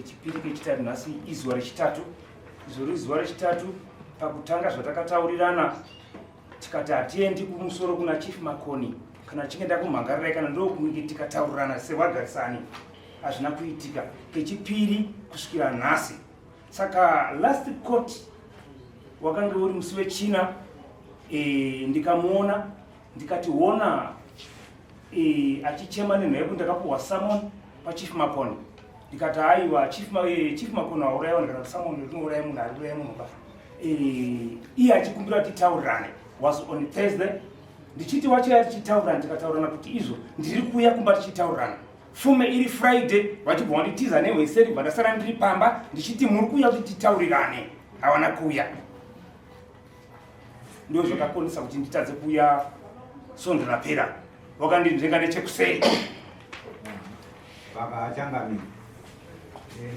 kechipiri kechitatu nhasi izuva rechitatu. Izuva rechitatu pakutanga zvatakataurirana tikati hatiendi kumusoro kuna Chief Makoni kana tichinge kumhangarirai kana ndokunge tikataurirana sewagarisani hazvina kuitika. Kechipiri kusvikira nhasi. Saka last court wakanga uri musi wechina ndikamuona ndikati wona achichema nenhau yekuti ndakapuhwa summon paChief Makoni. Ndikati aiwa Chief Makoni wauraiwa ndikati summon rinouraya munhu ariuraya munhu ba. Iye achikumbira kuti titaurirane was on Thursday. Ndichiti wacho tichitaurirana tikataurirana kuti izvo ndiri kuuya kumba tichitaurirana. Fume iri Friday vachibva vanditiza nehweseri vandasara ndiri pamba ndichiti muri kuuya kuti titaurirane havana kuuya. Ndio zvakakonesa kuti nditadze kuuya sondo rapera wakandinzvenga nechekuseri. Baba achangamira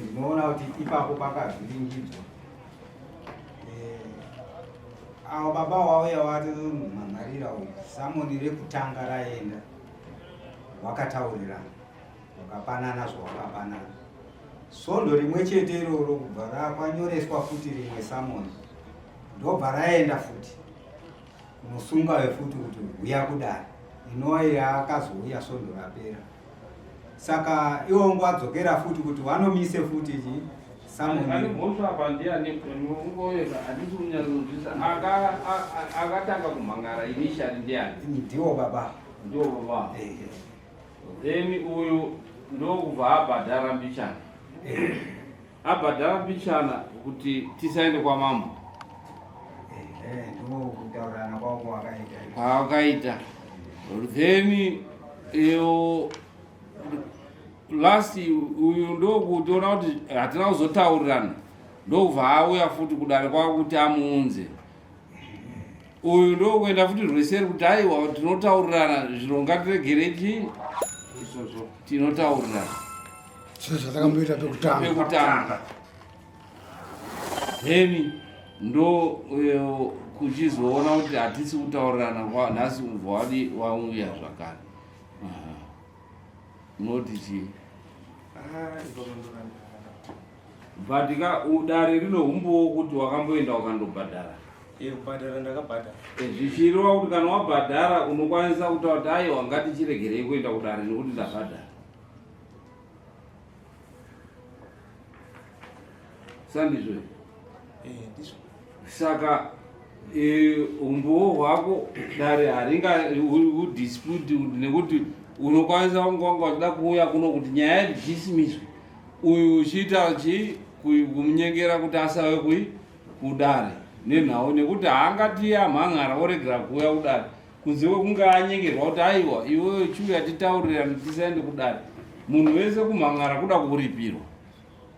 ndinoona kuti ipapo pakavhiringidzwa avo baba wauya watomhangarira uyu samoni rekutanga raenda wakataurirana wakapanana zvawakapanana. Sondo rimwe chete iroro kubva rakwanyoreswa futi rimwe samoni ndobva raenda futi kunosunga wefuti kuti uya kudari inova yaakazouya sondo rapera. Saka iwo ngwadzokera futi kuti vanomise futi chi samoni mhosva apa ndiani ngoyeka handisi kunyatsokunzwisisa akatanga kumhangara initially ndiani? ndiwo baba. Ndiwo baba. Then uyu ndokubva abhadhara mbichana. Abhadhara mbichana kuti tisaende kwamambo. Ndokutaurana kwavo kwakaita. Then last uyu ndokutoona kuti hatina kuzotaurirana ndokubva auya futi kudare kwavo kuti amuunze. Uyu ndokuenda futi rweseri kuti aiwa tinotaurirana zviro ngatiregerechi izvozvo tinotaurirana zvatakamboita pekutanga. Then ndo kuchizoona kuti hatisi kutaurirana nhasi ubva wauya zvakare. Noti chii? Bhatika udare rinohumbowo kuti wakamboenda wakandobhadhara. Kubhadhara ndakabhadhara. Zvichireva kuti kana wabhadhara unokwanisa kutaura kuti aiwa ngatichiregerei kuenda kudare nekuti ndabhadhara. Sandizvo. Ndizvo. Saka umbowo hwako dare haringa udispute nekuti unokwanisa kunganga wachida kuuya kuno kuti nyaya yadhisimiswe uyu uchiita kumunyengera kuti asave kudare nenhau nekuti haangati amhangara oregera kuuya kudare kunze kwekunge anyengerwa kuti aiwa iwewe chiuya titaurirana tisaende kudare. Munhu wese kumhangara kuda kuripirwa.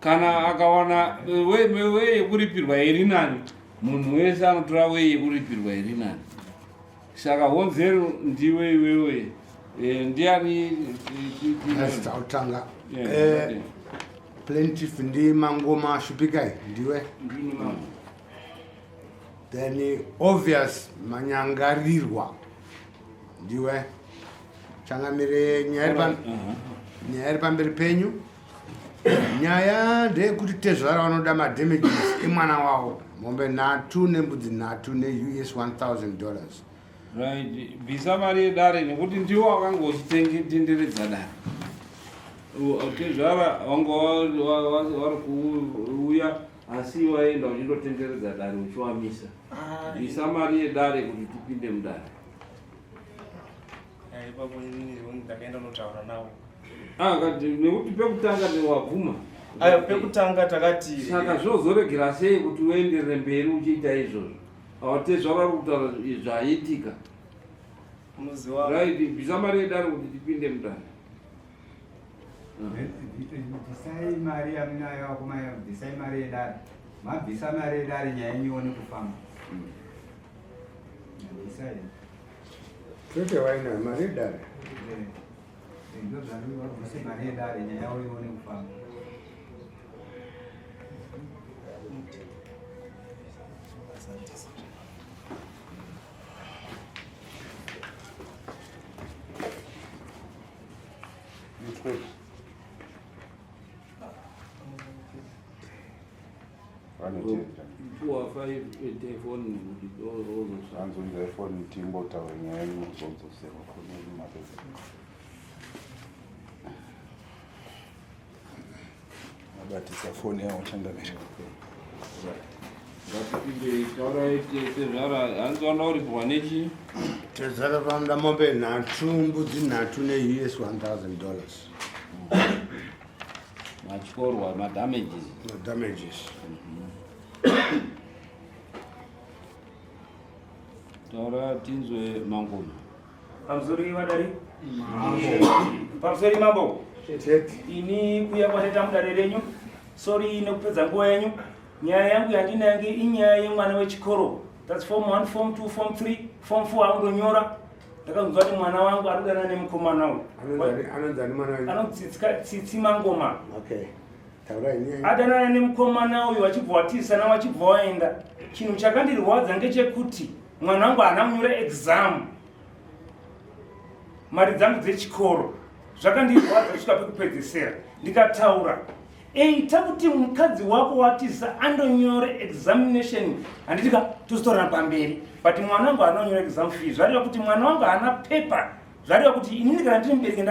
Kana akawana weye yekuripirwa iri nani munhu wese anotora weye yekuripirwa iri nani. Saka honzero ndiwe iwewe. Ndiani tautanga plaintiff ndi Mangoma Shupikai ndiwe. Then obvious manyangarirwa ndiwe. Changamire nyaya iri pamberi penyu. Nyaya ndeyekuti tezvara vanoda madamages emwana wavo mombe 2 nembudzi 3 ne$US $1,000. Right, bvisa mari yedare nekuti ndiwo wakanga uchitenderedza dare. Tezvara wanga vari kuuya asi waenda uchindotenderedza dare uchiwamisa. Bvisa mari yedare kuti tipinde mudare. Ipapo ndakaenda notaura navo. Nekuti pekutanga wabvuma. Pekutanga takati saka zvozoregera sei kuti uenderere mberi uchiita izvozvo? Tezvara kutaura zvaiitika. Right, bvisa mari yedare kuti tipinde mudare. Bvisai mari yamunayo wakomaya, bvisai mari yedare. Mabvisa mari yedare nyaya ione kufamba. Bvisai. Kwete waina mari yedare. Ndio zaliwa bvisai mari yedare nyaya ione kufamba. telefoni telefoni timbota wenyeni muzonzosema khona imapeza abatisa foni yawo chandamira ngatipinde taura hanzona uri kuwanechi tezara vamda mombe nhatu mbudzi nhatu ne$1,000 machikorwa madamages taura tinzwe mangoma Pamsori wadari? Pamsori mambo? Ini kuya kwaneta mudare renyu. Sorry nekupedza nguva yenyu. Nyaya yangu yandinenge inyaya yemwana wechikoro. That's form 1, form 2, form 3, form 4 akundonyora. Ndakanzwa kuti mwana wangu arikudana nemukomana uyu. Anonzani mwana wenyu? Anonzi mangoma. Okay. Taurai nyaya. Adanana nemukomana uyu vachibva watisana vachibva vaenda. Chinhu chakandirwadza ngechekuti mwana wangu haana kunyora exam. Mari dzangu dzechikoro zvakandirwadza kusvika pekupedzisira ndikataura eita kuti mukadzi wako watisa andonyore examination handitika tozitorana pamberi but mwana wangu anonyora exam fee zvareva kuti mwana wangu haana pepa zvareva kuti inini kana ndiri mubereki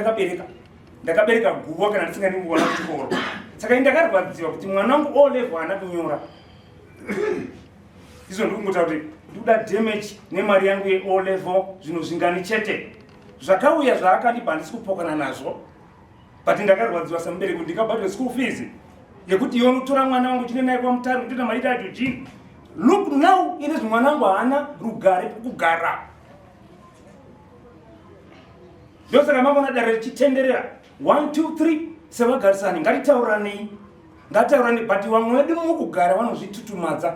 ndakabereka guva kana ndisingandimboona kuchikoro saka ndakarwadziwa kuti mwana wangu o level haana kunyora izvo ndikungota kuti ndikuda damage nemari yangu ye-o level zvinhu zvingani chete zvakauya zvaakandipa handisi kupokana nazvo but ndakarwadziwa semubereki kuti ndikabhadhwe school fees yekuti iwe unotora mwana wangu chine naye kwamutare kutoita maita adhujini look now inezvi mwana wangu haana rugare pekugara ndosaka mavona dare richitenderera 1 2 3 sevagarisani ngatitauranei but vamwe vedu mukugara vanozvitutumadza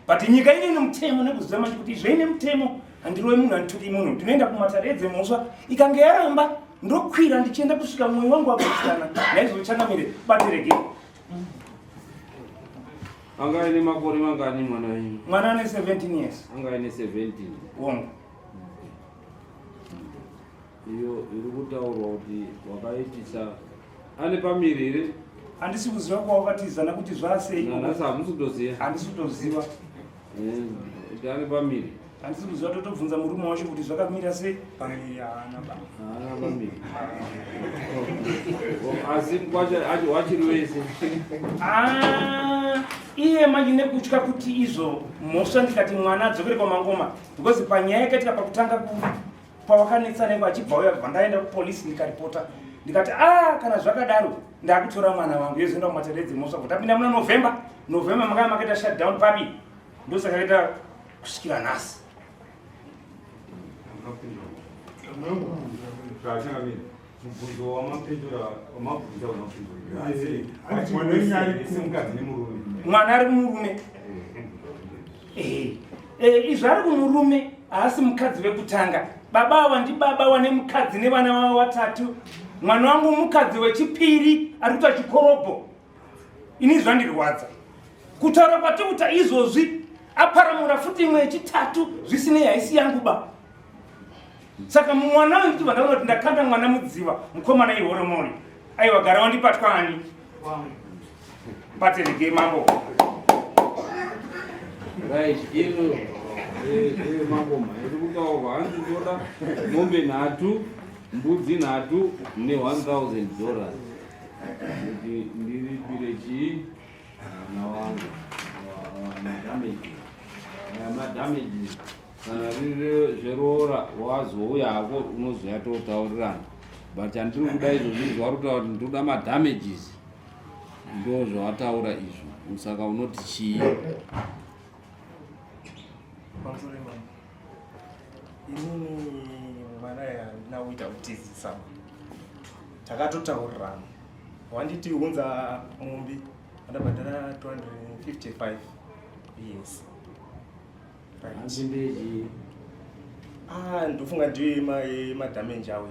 but nyika ine nemutemo nekuziva manje kuti izveine mutemo handirove munhu handituki munhu ndinoenda kumatare edzemuswa ikange yaramba ndokwira ndichienda kusvika mwoyo wangu wakaisana naizochangamire batirege anga ine makore mangani mwana wenyu? Mwana ane 17 years. Anga ine 17 wongo iyo iri kutaurwa kuti wakaitisa ane pamirire handisi kuziva kwawakatizana kuti zvasei nanasi hamusi kutoziva handisi kutoziva kuti ane pamiri handisi kuziva totobvunza murume wacho kuti zvakamira sei pamiri haana pamiri asi wachiri wese iye manje nekutya kuti izvo mhosva ndikati mwana adzokere kwamangoma because panyaya yakaitika pakutanga pawakanetsa nenge achibva uya bva ndaenda kupolisi ndikaripota ndikati kana zvakadaro ndakutora mwana wangu yozoenda kumatare dzemhosva kuti tapinda muna november makanga makaita shutdown papi ndosaka kaita kusvikira nhasi mubvunzo wamapindura wamabvunza mwana ari kumurume izvo ari kumurume haasi mukadzi wekutanga baba ava ndibaba wane mukadzi nevana vavo vatatu mwana wangu mukadzi wechipiri ari kuita chikorobho ini zvandirwadza kutaura kwatikuta izvozvi aparamura futi imwe yechitatu zvisinei haisi yangu ba saka mwana wangu ndibva ndaona kuti ndakanda mwana mudziva mukomana ihoromoni aiwa gara wandipatwa ani paterege mambo right ino mangoma iri kutaurwa hanzi ndoda mombe nhatu mbudzi nhatu ne$1,000 kuti ndiripire chii mwana wangu madamages kana riri zveroora wazouya hako unozoya totaurirana but handiri kuda izvozvi zvari kutaura kuti ndikuda madamages ndo zvawataura izvo saka unoti chii inini mwana yandinauita kutizisa takatotaurirana wanditi unza mumbi andabhadhara 255 yes andindeji ndofunga ndiyo madamenji awo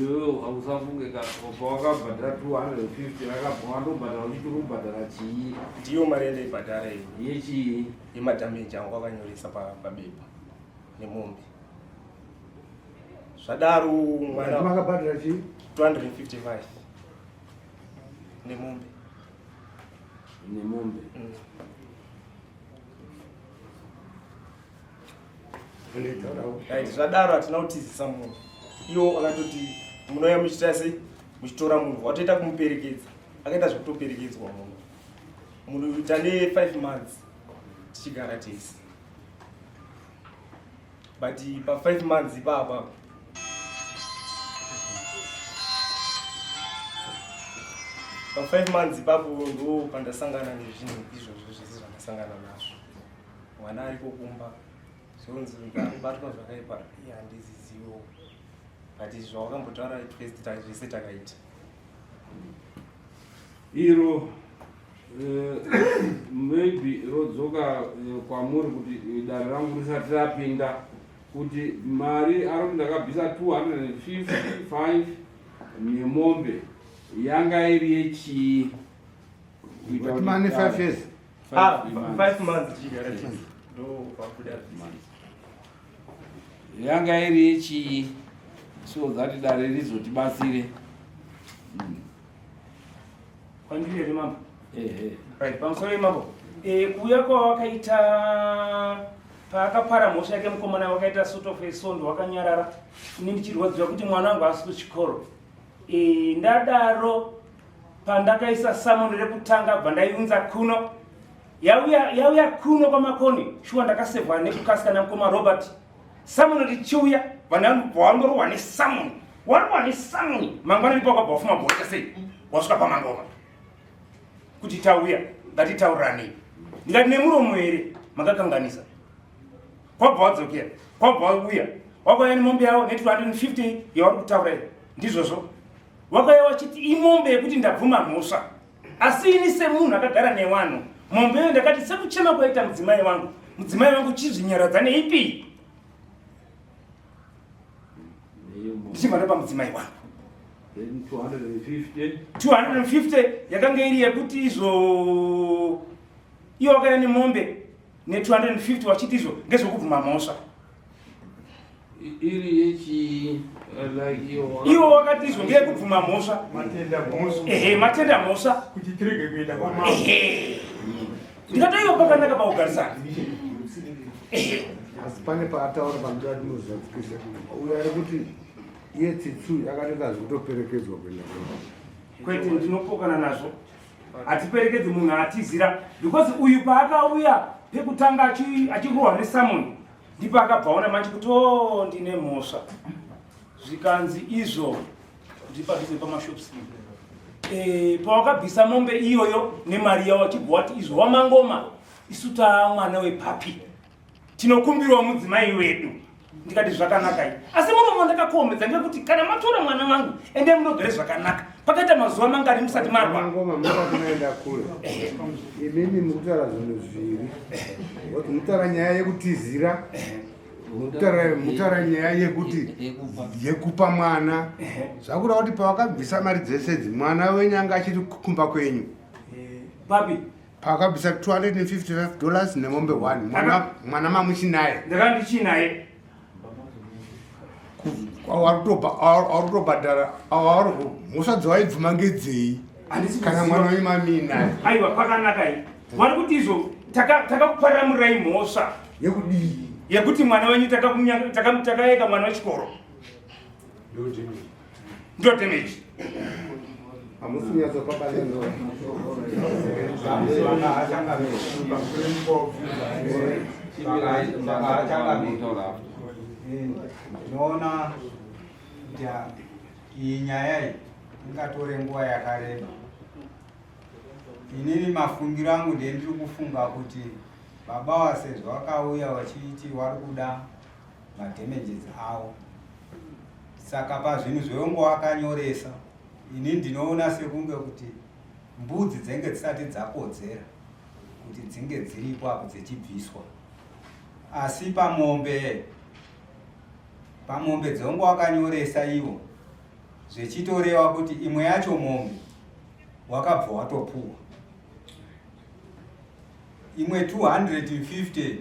iwewe hausafunge pawakabhadhara 250 rakabva wandobhadhara uchitiri kubhadhara chii ndiyo mari yandaibhadhara iyo yechii yemadamenji angu wakanyoresa pabepa nemombe zvadaro mwana makabhadhara chii 255 nemombe nemombe zvadaro hatina kutizisa munhu. Iwo akatoti munouya muchiita sei muchitora munhu watoita kumuperekedza, akaita zvekutoperekedzwa munhu. Munhu tane 5 months tichigara tese. But pa 5 months ipapa pa 5 months ipapo ndo pandasangana nezvinhu izvozvo zvese zvandasangana nazvo. Mwana ari kokumba zvonzi akabatwa zvakaipa iye handiziziwo, but zvawakambotaura first zvese takaita iro maybe rodzoka kwamuri kuti dare rangu risati rapinda kuti mari ari ndakabvisa 255 nemombe yanga iri yechii? 5 years. 5 months chigara tese ndo pakuda yanga iri yechii? So that dare rizotibatsire. Kwandire mama. Right, pamusoro imambo. Kuya kwawakaita paakapara mhosva yake mukomana wakaita sort of esondo wakanyarara. Ini ndichirwadziwa kuti mwana wangu asi kuchikoro. Ndadaro pandakaisa samoni rekutanga bva ndaiunza kuno. Yauya kuno kwamakoni. Shuwa ndakasevha nekukasika namukoma Robert. Samoni richiuya vanandorwa nesamoni. Warwa nesamoni. Mangwana ndipo wakabva wafuma bhota sei. Wasvika pamangoma. Kuti tauya ngatitaurani. Ndikati nemuromo here makakanganisa. Kwabva wadzokera. Kwabva wauya. Wakauya nemombe yawo ne250 yauri kutaura. Ndizvozvo. Wakauya wachiti imombe yekuti ndabvuma mhosva. Asi ini semunhu akagara newanhu, mombe yo ndakati sekuchema kwaita mudzimai wangu. Mudzimai wangu chizvinyaradza neipi? Ndichibva ndopa mudzimai wangu. 250 yakanga iri yekuti izvo iyo wakauya nemombe ne250 wachiti izvo ngezvokubvuma mhosva. Iri yechi like iwo wakati izvo ngeyekubvuma mhosva. Matenda mhosva kuti tirege kuenda kwamama. Ndikatoiwa pakanaka paugarisana. Asi pane paataura panguva tinozadzikisa uyo ari kuti iye tsitsu yakatoita zvekutoperekedzwa kuenda kwete ndinopokana nazvo. Hatiperekedzi munhu atizira because uyu paakauya pekutanga achirwa nesamoni ndipo akabvaona manje kuti ndine mhosva. Zvikanzi izvo kuti padhuze pamashops. Pawakabvisa mombe iyoyo nemari yawo achibva wati izvo wamangoma isu mwana wepapi tinokumbirwa mudzimai wedu. Ndikati zvakanaka iyi. Asi muromo ndakakuombedza ngekuti kana matora mwana wangu ende munogere zvakanaka. Pakaita mazuva mangari musati marwa. ngoma munoenda kure. Imini mukutaura zvinhu zviviri. Kuti mutaura nyaya yekutizira, mutaura nyaya yekuti yekupa mwana. Zvakuda kuti pawakabvisa mari dzese idzi mwana wenyu anga achiri kumba kwenyu. Papi Pakabvisa $255 nemombe 1. Mwana mamuchinaye. ndakandichinaye. Aurutobhadhara mhosva dzawaibvuma ngedzei kana mwana wemamina. Aiwa pakanaka iyi. Wari kuti izvo takakuparirai mhosva Yekudii? yekuti mwana wenyu takaeka mwana wechikoro. Ndo damage. Hamusi kunyatsopabaneno. Ndinoona kuti iyi nyaya iyi ingatore nguva yakareba. Inini mafungiro angu ndendiri kufunga kuti baba wasezvo wakauya wachiti wari kuda madamages awo. Saka pazvinhu zvevongo wakanyoresa ini ndinoona sekunge kuti mbudzi dzenge dzisati dzakodzera kuti dzinge dziripo apo dzichibviswa. Asi pamombe dzongo wakanyoresa iwo zvechitoreva kuti imwe yacho mombe wakabva watopuwa. Imwe 250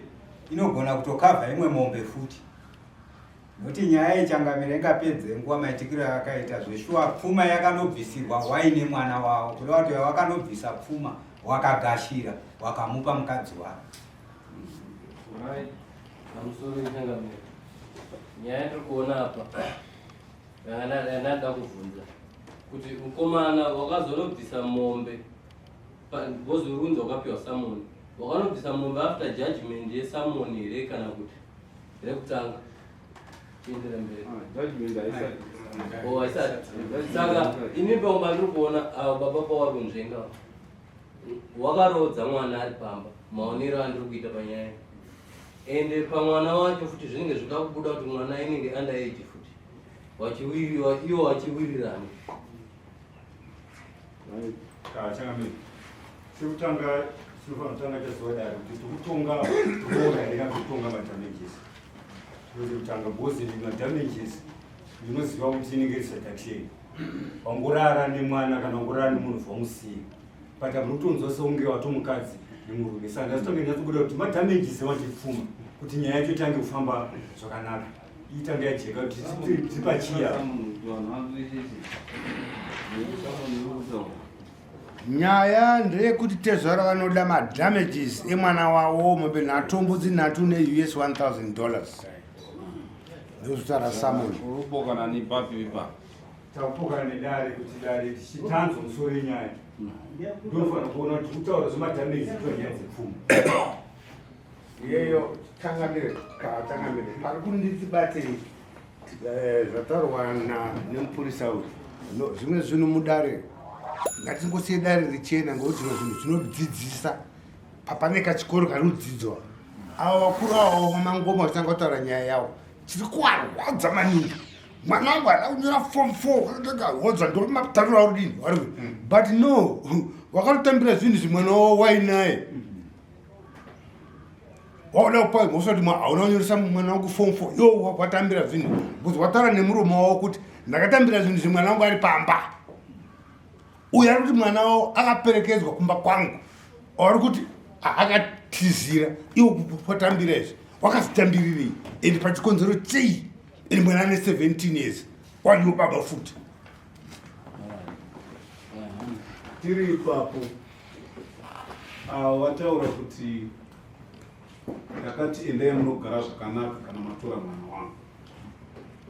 inogona kutokavha imwe mombe futi. Noti nyaya ichangamira ingapedze nguva maitikiro yakaita zveshuwa pfuma yakanobvisirwa waine mwana wawo. Kureva kuti wakanobvisa pfuma wakagashira wakamupa mukadzi wako. Right. I'm sorry, nyaya tiri kuona apa yanada kubvunza kuti mukomana wakazonobvisa mombe wozorunza wakapiwa samoni wakanobvisa mombe after judgment yesamoni here kana kuti rekutanga chiendera mberi haisati saka ini pamwe ndiri kuona avo baba pawarunzvenga wakarodza mwana ari pamba maonero andiri kuita panyaya ende pamwana wacho futi zvinenge zvikakubuda kuti mwana inenge underage futi iwo wachiwirirana sekutanga sinofana kutanga chazowadari kuti tikutonga kuona here kutonga madamages kuti kutanga bhozi madamages ndinoziva kuti inenge risadaksheni wangorara nemwana kana wangorara nemunhu vamusiya but amunotonzwa seunge watomukadzi nemurume saka zitonge nyatsobuda kuti madamages ewachipfuma kuti nyaya yacho itange kufamba zvakanaka itange yajeka kuti tipachiya nyaya ndeyekuti tezvara vanoda madamages emwana wavo mombe nhatombo dzinhatu neUS $1,000 ndozvitara samoni urupokana nepapipa tapokana nedare kuti dare tichitanzwa musoro yenyaya ndinofanira kuona kuti kutaura zvemadamages itonyaya dzepfuma iyeyo tangamire pari kunditibate zvataurwa nemupurisa uyu zvimwe zvinhu mudare ngatingosiye dare richena ngekuti zvinhu zvinodzidzisa papane kachikoro kanodzidzwa avo vakuru avo vamangoma vachitanga kutaura nyaya yavo chiri kuwarwadza maningi mwana wangu ada kunyora form 4 hodza ndomatarura rudini but no wakatotambira zvinhu zvimwana wavo wainaye wauda kupa mosati hauna kunyoresa mwana wangu form 4 yo watambira zvinhu bcause wataura nemurume wavo kuti ndakatambira zvinhu zvimwana wangu ari pamba uyu ari kuti mwana wavo akaperekedzwa kumba kwangu ari kuti akatizira iwo watambira izvi wakazitambirirei ende pachikonzero chei ende mwana ane 17 years wadiwo baba futi tiri ipapo wataura kuti ndakati endai munogara zvakanaka kana matora mwana wangu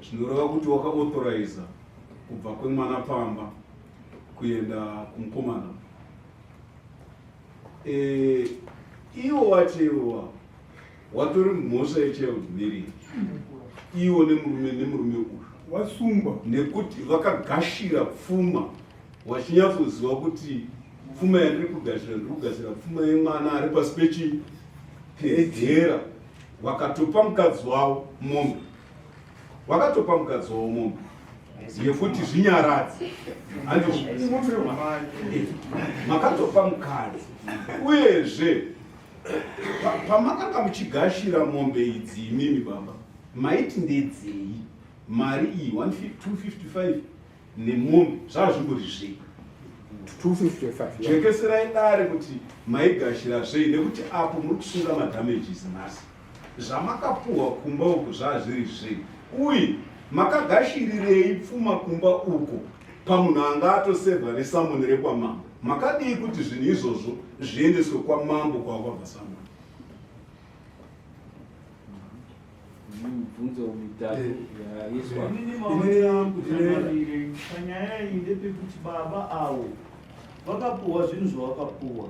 zvinoreva kuti wakaauthoriza kubva kwemwana pamba kuenda kumukomana iwo wachewa watori mhosva yechild marriage iwo nemurume uyu wasungwa nekuti vakagashira pfuma wachinyatsoziva kuti pfuma yandiri kugashira pfuma yemwana ari pasi pechihedhera vakatopa mukadzi wavo mombe yekuti zvinyaradzi makatopa mukadzi uyezve pamakanga muchigashira mombe idzi imimi baba maiti ndedzei mari iyi 255 nemombe zvazvingori zvei 255 jekeserai dare kuti maigashira zvei nekuti apo muri kusunga madamages nhasi zvamakapuhwa kumba uko zvazviri zvei uye makagashirirei pfuma kumba uko pamunhu anga atosevha nesamoni rekwamambo makadii kuti zvinhu izvozvo zviendeswe kwamambo kwakwabva samoni mibvunzo mitatu yaiswa panyaya iyi ndepekuti baba avo vakapuhwa zvinhu zvavakapuhwa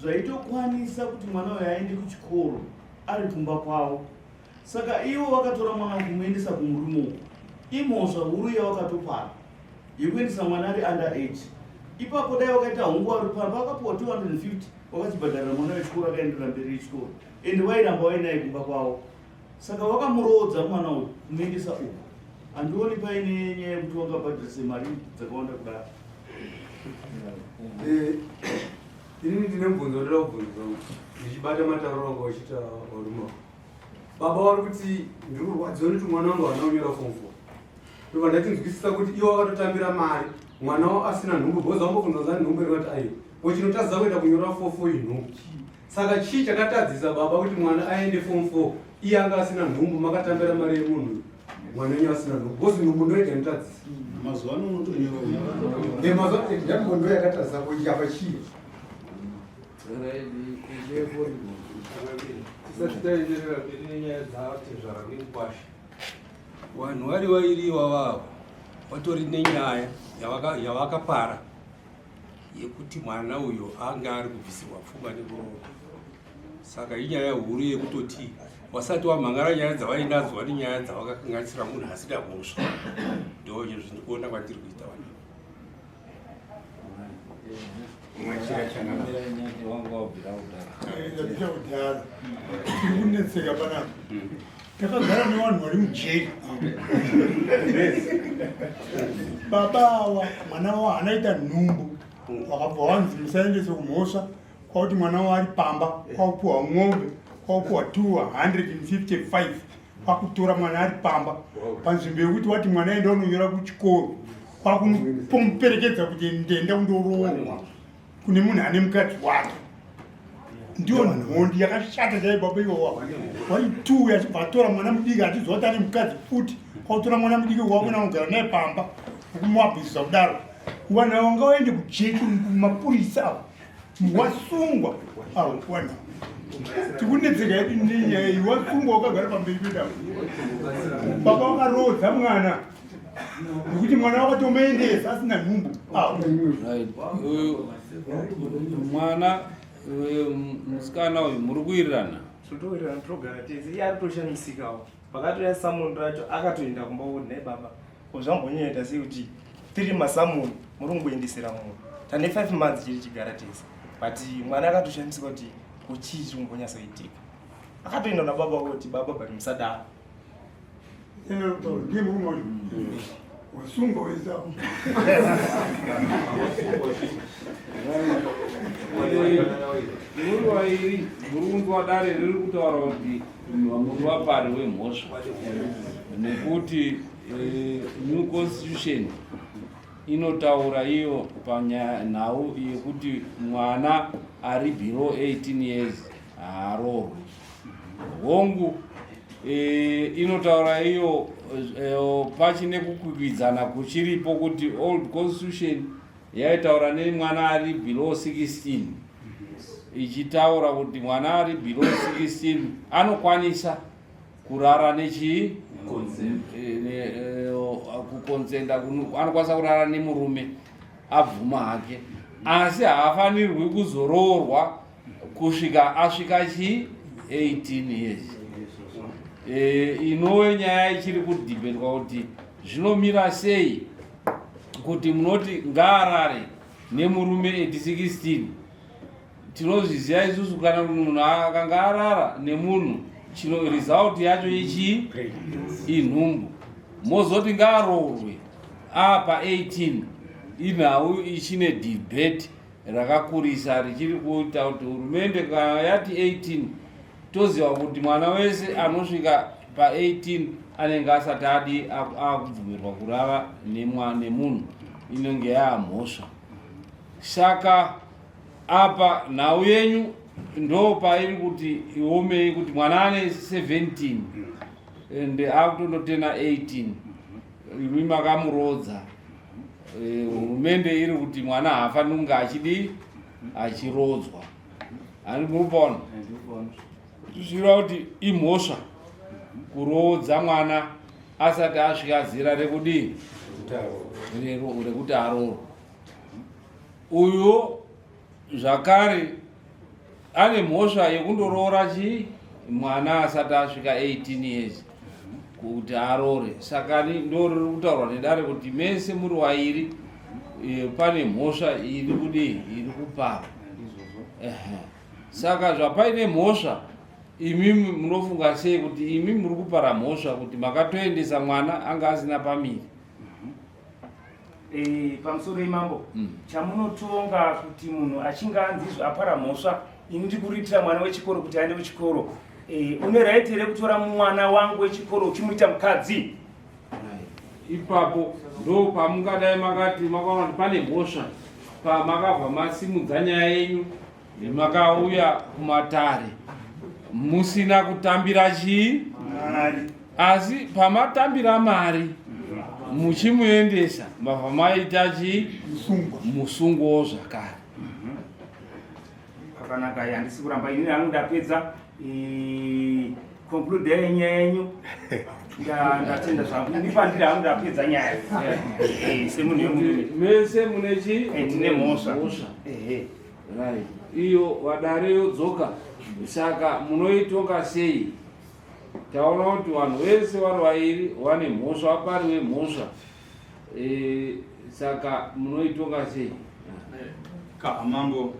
zvaitokwanisa kuti mwana uyo aende kuchikoro ari kumba kwavo saka ivo vakatora mwana kumuendesa kumurume uko imhosva huru yavakatopara yekuendesa mwana ari underage ipapo dai vakaita hungu ari pamba vakapuhwa 250 vakachibhadharira mwana wechikoro akaenderera mberi yechikoro ende vairamba vainaye kumba kwavo saka vakamurodza mwana uyu kumuendesa uko handioni paine nyaya yekuti vangabhadharisa mari dzakawanda kudaro inini ndine mubvunzo ndoda kubvunza ndichibata matauro anga uchita waruma baba vari kuti ndiri kurwadziwa kuti mwana wangu haana kunyora form 4 ndobva ndatinzwisisa kuti iwo vakatotambira mari mwana wavo asina nhumbu bhoza wambobvunza nhumbu rikati ai wachinotadzisa kuenda kunyora form 4 inhumbu saka chii chakatadzisa baba kuti mwana aende form 4 iye anga asina nhumbu makatambira mari yemunhu mwana wenyu asina nhumbu bhozi nhumbu ndoita notadzisa mazuva ano unotonyora ndambo ndo yakatadzisa kuti apa chii tisati taenderera mberi nenyaya dzatezvara nekukwasha vanhu vari vairiwa vavo vatori nenyaya yavakapara yekuti mwana uyo anga ari kubvisirwa pfungwa nekuroorwa. Saka inyaya huru yekutoti wasati wamhangara nyaya dzavainadzo vane nyaya dzavakakanganisira munhu asida mhosva. Ndo izvo ndikuona kwandiri kuita vanhu. Kunetseka panapa takagara nevanhu vari mujeri. Baba mwana wavo hanaita nhumbu, vakabva vanzi musaendese kumhosva kwakuti mwana wavo ari pamba, kwakupiwa mwombe, kwakupiwa 255 kwakutora mwana ari pamba panzvimbo yekuti wati mwana enda unonyora kuchikoro, kwakuperekedza kuti ndenda kundoroorwa kune munhu ane mukadzi wake. Ndiyo nhondi yakashata chaibaba iwawa waituya vatora mwana mudiki achizoti ane mukadzi futi, kwautora mwana mudiki wako naugara naye pamba ukumwabvisa kudaro. Vanhu ava ngawaende kujeki mapurisa avo wasungwa. Wana tikunetseka yedu nenyaya iyi, wasungwa wakagara pamberi pedavo. Baba wakarodza mwana nekuti mwana wakatomuendesa asina nhumbu. Mwana musikana uyu muri kuwirirana? Totowirirana, togara tese. Iye ari toshamisikawo. Pakatoya samoni racho akatoenda kumba kuti nai baba zvambonyoita sei kuti 3 masamoni muri kungoendesera munhu. Tane 5 months chiri chigara tese. But mwana akatoshamisika kuti kuchii chiri kumbonyatsoitika. Akatoenda nababa kuti baba bari musadaro. Ndiye murume wacho wasungwa wezavo. Muri vairi muri kunzwa dare riri kutaura kuti muri vapari wemhosva, nekuti new constitution inotaura iyo panhau yekuti mwana ari below 18 years haaroorwi. Hongu inotaura iyo pachine kukwikwidzana kuchiripo kuti old constitution yaitaura nemwana ari below 16 ichitaura kuti mwana ari below 16 anokwanisa kurara nechi kukonsenda, anokwanisa kurara nemurume abvuma hake, asi haafanirwi kuzoroorwa kusvika asvika chi 18 years. Inove nyaya ichiri kudhibhetwa kuti zvinomira sei kuti munoti ngaarare nemurume at 16. Tinozviziva isusu kana munhu akanga arara nemunhu result yacho ichi inhumbu, mozoti ngaaroorwe apa 18. Inhau ichine debate rakakurisa richiri kuita kuti hurumende kana yati 18 toziva kuti mwana wese anosvika pa 18 anenge asati adi akubvumirwa kurara nemunhu, inenge yaamhosva. Saka apa nhau yenyu ndo pairi kuti iomei kuti mwana ane 17 ende akutondotena 18 imi makamurodza. Hurumende iri kuti mwana haafaniri kunge achidi achirodzwa. Ani murupona zvichireva kuti imhosva kurodza mwana asati asvika zera rekudii rekuti aroorwa. Uyo zvakare ane mhosva yekundoroora chi mwana asati asvika 18 years kuti aroore. Saka ndo riri kutaurwa nedare kuti mese muri wairi pane mhosva iri kudii iri kupara. Saka zvapaine mhosva imimi munofunga sei kuti imi muri kupara mhosva kuti makatoendesa mwana anga asina pamiri? Pamusoro imambo chamunotonga kuti munhu achinge anzizvo apara mhosva, ini ndikuritira mwana wechikoro kuti aende kuchikoro, une right here kutora mwana wangu wechikoro uchimuita mukadzi? Ipapo ndo pamungadai makati makaona kuti pane mhosva, pamakabva masimudza nyaya yenyu makauya kumatare musina kutambira chii, asi pamatambira mari muchimuendesa mabva maita chi musungwo zvakare. Pakanaka, handisi kuramba ini hangu ndapedza conclude nyaya yenyu. ndatenda zvangu ndipandira hangu ndapedza nyaya semunhu wemunhu mese mune tine mhosva right iyo wadare yodzoka saka munoitonga sei taona kuti vanhu vese vari vairi vane mhosva pari wemhosva saka munoitonga sei kahamambo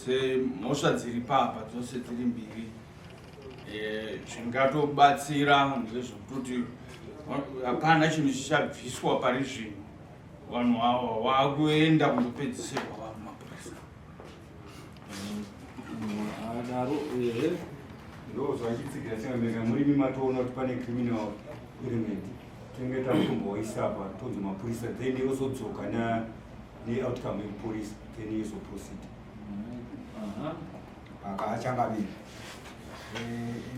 semhosva dziri papa dzose dziri mbiri zvingatobatsira ndezvekuti hapana chinhu chichabviswa pari zvino vanhu ava vakuenda kundopedzisirwa va mumapurisa adaro ndo zvachitsigira chingamira murimi matoona kuti pane criminal element tinenge takutomboisa apa tonzi mapurisa then yozodzoka neoutcome yepolisi then yozoproceed akaachangamira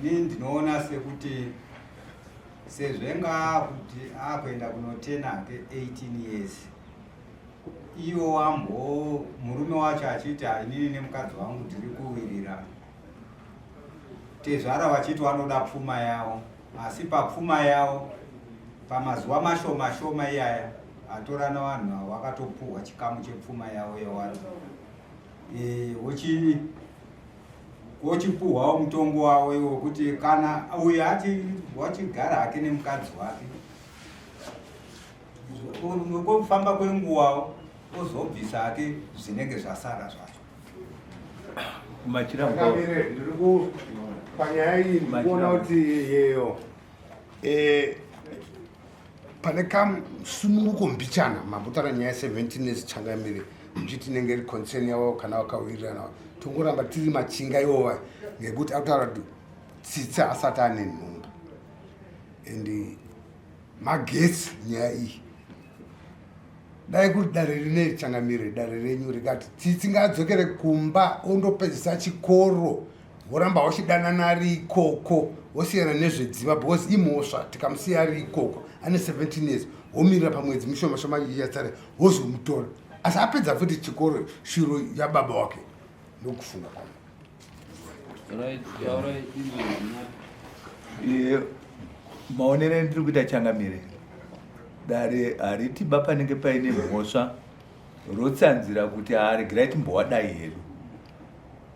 ini ndinoona sekuti sezvenga kuti akuenda kunotenake 18 years iwo wambo murume wacho achiti inini nemukadzi wangu tiri kuwirira tezvara vachiti vanoda pfuma yavo asi papfuma yavo pamazuva mashoma shoma iyaya atorana vanhu avo vakatopuhwa chikamu chepfuma yavo yewari wochipuhwawo mutongo wavo iwo kuti kana uyo wachigara hake nemukadzi wake nekufamba kwenguvawo ozobvisa hake zvinenge zvasara zvacho kumachiramire ndiri panyaya iyi ndikuona kuti yeyo pane kamusununguko mbichana mabutara nyaya 17 ezichangamire muchiti inenge iri concern yavo kana vakawirirana tongoramba tiri machinga iwova ngekuti akutaura kuti tsitsi asati ane nhumba and magetsi nyaya iyi dai kuti dare rine richangamire dare renyu rikati tsitsi ngaadzokere kumba ondopedzisa chikoro woramba wachidanana ari ikoko wosiyana nezvedziva because imhosva tikamusiya ari ikoko ane 17 years womirira pamwedzi mishoma shoma yatsare wozomutora asi apedza futi chikoro shiro yababa wake ndokufunga kwamo maonero endiri kuita changamire dare haritiba panenge paine mhosva rotsanzira kuti haregerai timbowadai hedu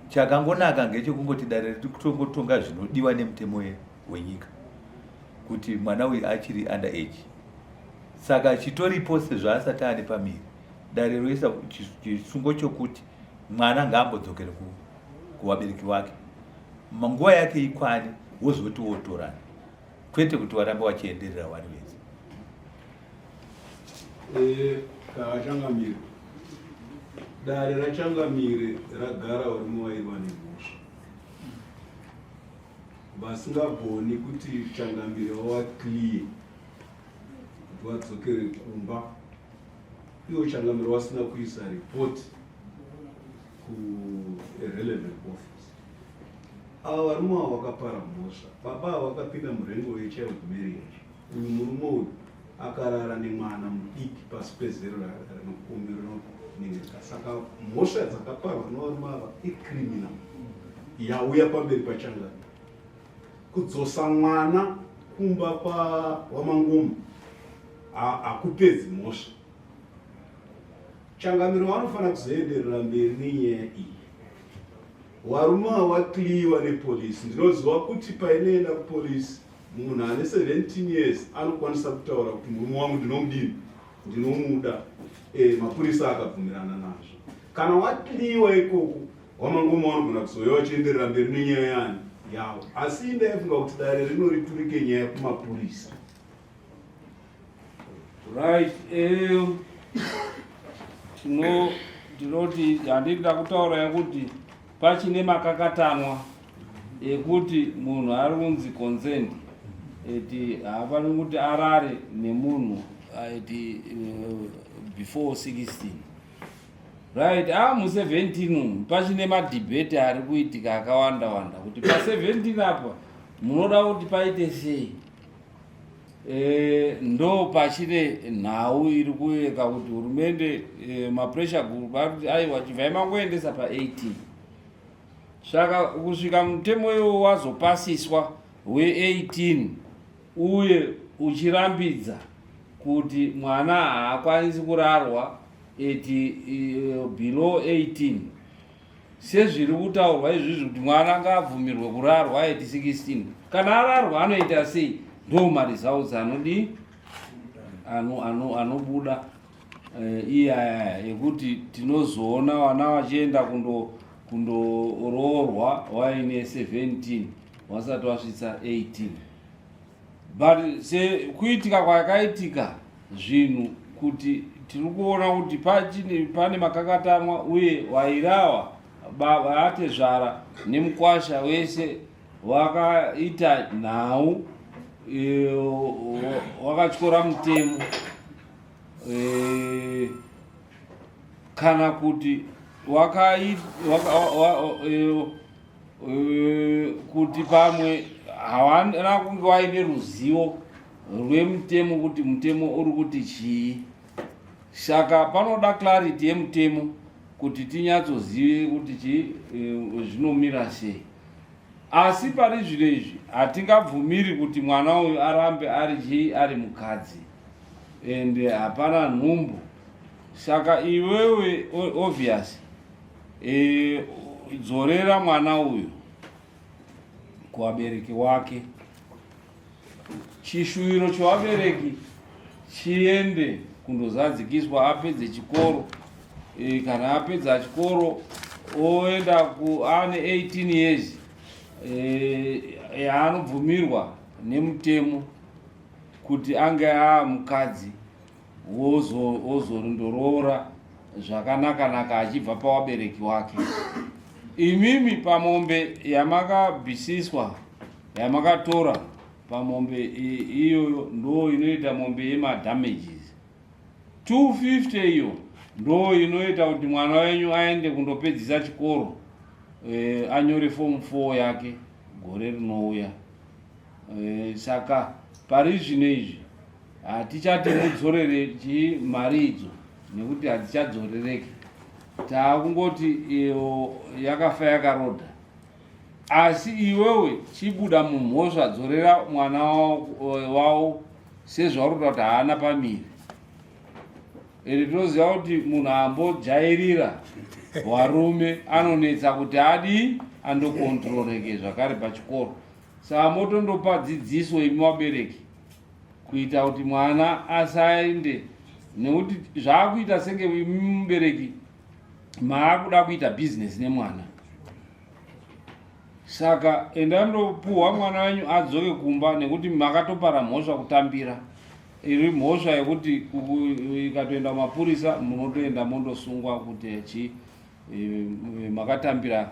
chakangonaka ngechekungoti dare riri kutongotonga zvinodiwa nemutemo wenyika kuti mwana uyu achiri under age saka chitoripo sezvaasati ane pamiri dare roisa chisungo chokuti mwana ngaambodzokere kuvabereki vake manguva yake ikwane wozoti wotorana kwete kuti warambe wachienderera vari vese kachangamire dare rachangamire ragara varume vairwa nemhosva vasingagoni kuti changamire wavaclear kuti vadzokere kumba iwo changamire vasina kuisa report kurelevant office ava varume ava vakapara mhosva baba ava vakapinda murengo wechild marriage uyu murume uyu akarara nemwana mudiki pasi pezero rinokumirinoningira saka mhosva dzakaparwa nevarume ava icriminal yauya pamberi pachangamire kudzosa mwana kumba kwawamangoma hakupedzi mhosva changamire vanofanira kuzoenderera mberi nenyaya iyi varume avakliwa nepolisi ndinoziva kuti painoenda kupolisi munhu ane 17 years anokwanisa kutaura kuti murume wangu ndinomudini ndinomuda mapurisa akabvumirana nazvo kana wakliwa ikoko wamangoma vanogona kuzoya vachienderera mberi nenyaya yani yavo asi indaifunga kuti dare rinoriturike nyaya kumapurisa right tinoti handikuda kutaura yakuti pachine makakatanwa ekuti munhu ari kunzi consent eti hapani kuti arare nemunhu eti before 16 right mu17 pachine madebate ari kuitika akawanda wanda kuti pa17 apa munoda kuti paite sei ndo pachine nhau iri kuyeka kuti hurumende mapressure group akuti aiwa chivhai mangoendesa pa18 saka kusvika mutemo iwo wazopasiswa we18 uye uchirambidza kuti mwana haakwanisi kurarwa below 18 sezviri kutaurwa izvizvi kuti mwana ngaabvumirwe kurarwa 16 kana ararwa anoita sei? Ndo maresults anodi anobuda iyaya yekuti tinozoona vana vachienda kundoroorwa vaine 17 vasati vasvitsa 18. But kuitika kwakaitika zvinhu kuti tiri kuona kuti pane makakatanwa uye vairawa vatezvara nemukwasha wese wakaita nhau wakatyora mutemo kana kuti kuti pamwe havana kunge vaine ruzivo rwemutemo kuti mutemo uri kuti chii. Saka panoda clarity yemutemo kuti tinyatsozive kuti zvinomira sei. Asi pari zvino izvi hatingabvumiri kuti mwana uyu arambe ari mukadzi ende hapana nhumbu. Saka iwewe obvious dzorera mwana uyu kuvabereki wake, chishuwiro chevabereki chiende kundozadzikiswa apedze chikoro. Kana apedza chikoro oenda ane 18 years yaanobvumirwa nemutemo kuti ange mukadzi wozorondorora zvakanaka achibva pavabereki wake. Imimi pamombe yamakabvisiswa yamakatora pamombe iyoyo ndo inoita mombe yemadamages 250 iyo ndo inoita kuti mwana wenyu aende kundopedzisa chikoro anyore form 4 yake gore rinouya. Saka pari zvino izvi hatichati mudzorere mari idzo nekuti hatichadzorereki. Taakungoti iyo yakafa yakarodha. Asi iwewe chibuda mumhosva dzorera mwana wavo sezvaurikuda kuti haana pamiri. Tinoziva kuti munhu ambojairira varume anonetsa kuti adi andokontroreke zvakare pachikoro. Saka motondopa dzidziso imi vabereki kuita kuti mwana asaende, nekuti zvaakuita senge imi mubereki maakuda kuita business nemwana. Saka endandopuhwa mwana wenyu adzoke kumba nekuti makatopara mhosva kutambira. Iri mhosva yekuti ikatoenda mapurisa munotoenda mondosungwa kuti makatambira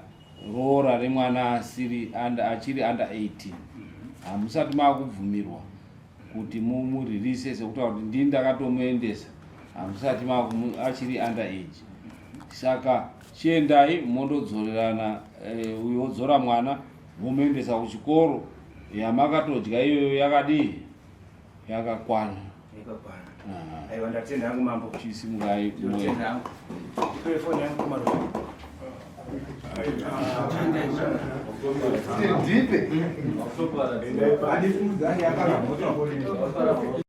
roora remwana achiri under 18. Hamusati makubvumirwa kuti mumuririse sekuti kuti ndini ndakatomuendesa. Hamusati achiri under age. Saka chiendai mondodzorerana, uyo odzora mwana momuendesa kuchikoro. Yamakatodya iyoyo yakadii yakakwana. Aiwa ndatenda hangu mambo. Chisimukai Ndatenda hangu. Telefoni yangu kumarwa. Ndipe. Hadi funza yakala moto.